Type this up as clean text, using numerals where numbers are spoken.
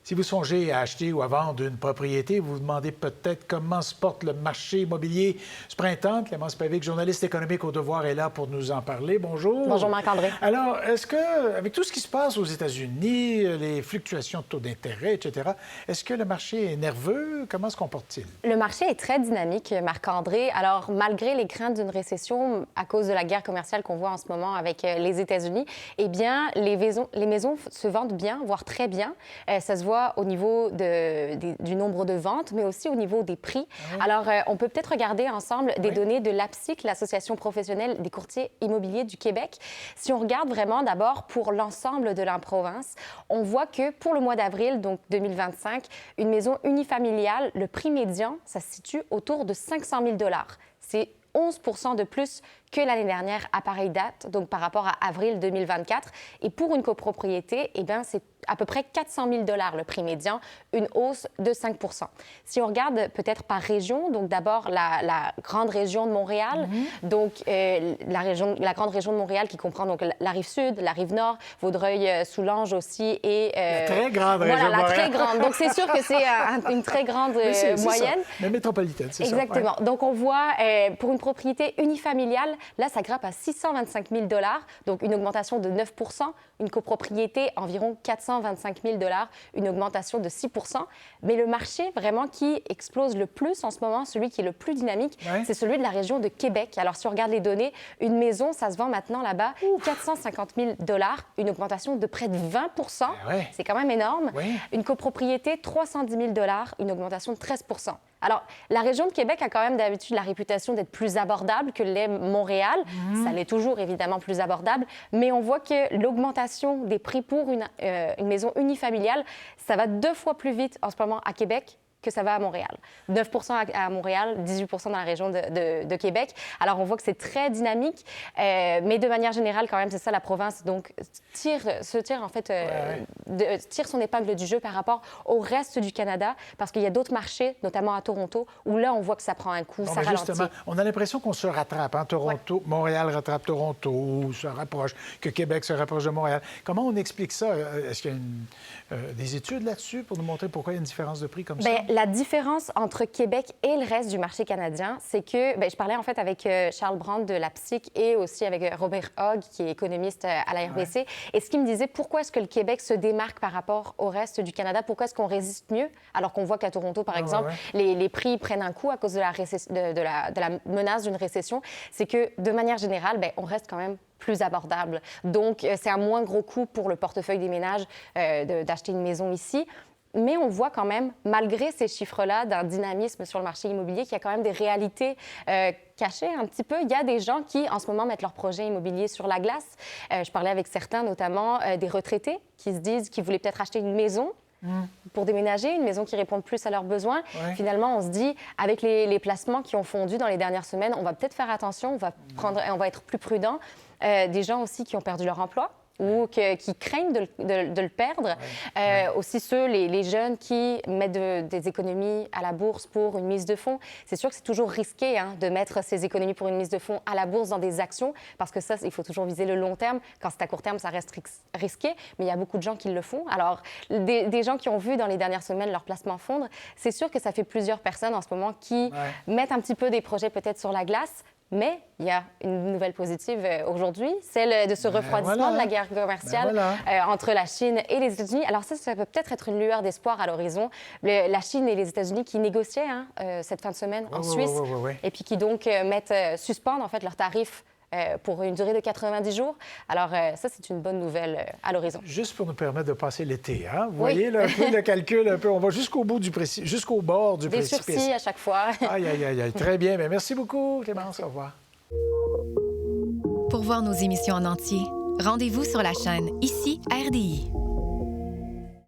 Si vous songez à acheter ou à vendre une propriété, vous vous demandez peut-être comment se porte le marché immobilier ce printemps. Clémence Pavic, journaliste économique au Devoir, est là pour nous en parler. Bonjour. Bonjour Marc-André. Alors, est-ce que, avec tout ce qui se passe aux États-Unis, les fluctuations de taux d'intérêt, etc., est-ce que le marché est nerveux? Comment se comporte-t-il? Le marché est très dynamique, Marc-André. Alors, malgré les craintes d'une récession à cause de la guerre commerciale qu'on voit en ce moment avec les États-Unis, eh bien, les maisons se vendent bien, voire très bien. Ça se voit au niveau du nombre de ventes, mais aussi au niveau des prix. Ah oui. Alors, on peut peut-être regarder ensemble des données de l'APSIC, l'Association professionnelle des courtiers immobiliers du Québec. Si on regarde vraiment d'abord pour l'ensemble de la province, on voit que pour le mois d'avril, donc 2025, une maison unifamiliale, le prix médian, ça se situe autour de 500 000 $. C'est 11 % de plus que l'année dernière à pareille date, donc par rapport à avril 2024. Et pour une copropriété, eh bien, c'est à peu près 400 000 $, le prix médian, une hausse de 5 %. Si on regarde peut-être par région, donc d'abord la grande région de Montréal, donc la grande région de Montréal qui comprend donc la Rive-Sud, la Rive-Nord, Vaudreuil-Soulanges aussi et... la très grande région voilà, de Montréal. la très grande. Donc c'est sûr que c'est une très grande moyenne. Ça. Mais métropolitaine, c'est ça. Exactement. Ouais. Donc on voit pour une propriété unifamiliale, là, ça grimpe à 625 000 $, donc une augmentation de 9 %. Une copropriété, environ 425 000 $, une augmentation de 6 %. Mais le marché vraiment qui explose le plus en ce moment, celui qui est le plus dynamique, c'est celui de la région de Québec. Alors, si on regarde les données, une maison, ça se vend maintenant là-bas 450 000 $, une augmentation de près de 20 %. C'est quand même énorme. Une copropriété, 310 000 $, une augmentation de 13 %. Alors, la région de Québec a quand même d'habitude la réputation d'être plus abordable que l'est Montréal. Ça l'est toujours, évidemment, plus abordable. Mais on voit que l'augmentation des prix pour une maison unifamiliale, ça va 2 fois plus vite en ce moment à Québec que ça va à Montréal. 9 % à Montréal, 18 % dans la région de Québec. Alors, on voit que c'est très dynamique, mais de manière générale, quand même, c'est ça, la province, donc, tire son épingle du jeu par rapport au reste du Canada, parce qu'il y a d'autres marchés, notamment à Toronto, où là, on voit que ça prend un coup, ça ralentit. Justement, on a l'impression qu'on se rattrape. Hein? Montréal rattrape Toronto, ou se rapproche, que Québec se rapproche de Montréal. Comment on explique ça? Est-ce qu'il y a des études là-dessus pour nous montrer pourquoi il y a une différence de prix comme ça? La différence entre Québec et le reste du marché canadien, c'est que, je parlais en fait avec Charles Brandt de la PSIC et aussi avec Robert Hogg, qui est économiste à la RBC, et ce qui me disait, pourquoi est-ce que le Québec se démarque par rapport au reste du Canada? Pourquoi est-ce qu'on résiste mieux? Alors qu'on voit qu'à Toronto, par exemple, les prix prennent un coup à cause de la menace d'une récession. C'est que, de manière générale, on reste quand même plus abordable. Donc, c'est un moins gros coût pour le portefeuille des ménages d'acheter une maison ici. Mais on voit quand même, malgré ces chiffres-là, d'un dynamisme sur le marché immobilier, qu'il y a quand même des réalités cachées un petit peu. Il y a des gens qui, en ce moment, mettent leurs projets immobiliers sur la glace. Je parlais avec certains, notamment des retraités, qui se disent qu'ils voulaient peut-être acheter une maison pour déménager, une maison qui réponde plus à leurs besoins. Finalement, on se dit, avec les placements qui ont fondu dans les dernières semaines, on va peut-être faire attention, on va être plus prudent. Des gens aussi qui ont perdu leur emploi ou qui craignent de le perdre. Aussi les jeunes qui mettent des économies à la bourse pour une mise de fonds. C'est sûr que c'est toujours risqué de mettre ces économies pour une mise de fonds à la bourse dans des actions, parce que ça, il faut toujours viser le long terme. Quand c'est à court terme, ça reste risqué, mais il y a beaucoup de gens qui le font. Alors, des gens qui ont vu dans les dernières semaines leur placement fondre, c'est sûr que ça fait plusieurs personnes en ce moment qui mettent un petit peu des projets peut-être sur la glace. Mais il y a une nouvelle positive aujourd'hui, celle de ce refroidissement de la guerre commerciale entre la Chine et les États-Unis. Alors ça peut peut-être être une lueur d'espoir à l'horizon. La Chine et les États-Unis qui négociaient cette fin de semaine en Suisse et puis qui donc suspendent en fait leurs tarifs pour une durée de 90 jours. Alors, ça, c'est une bonne nouvelle à l'horizon. Juste pour nous permettre de passer l'été, hein? Vous voyez, là, un peu le calcul, un peu, on va jusqu'au bord du précipice. Des sursis à chaque fois. Aïe, aïe, aïe, aïe. Très bien. Bien, merci beaucoup, Clémence. Au revoir. Pour voir nos émissions en entier, rendez-vous sur la chaîne Ici RDI.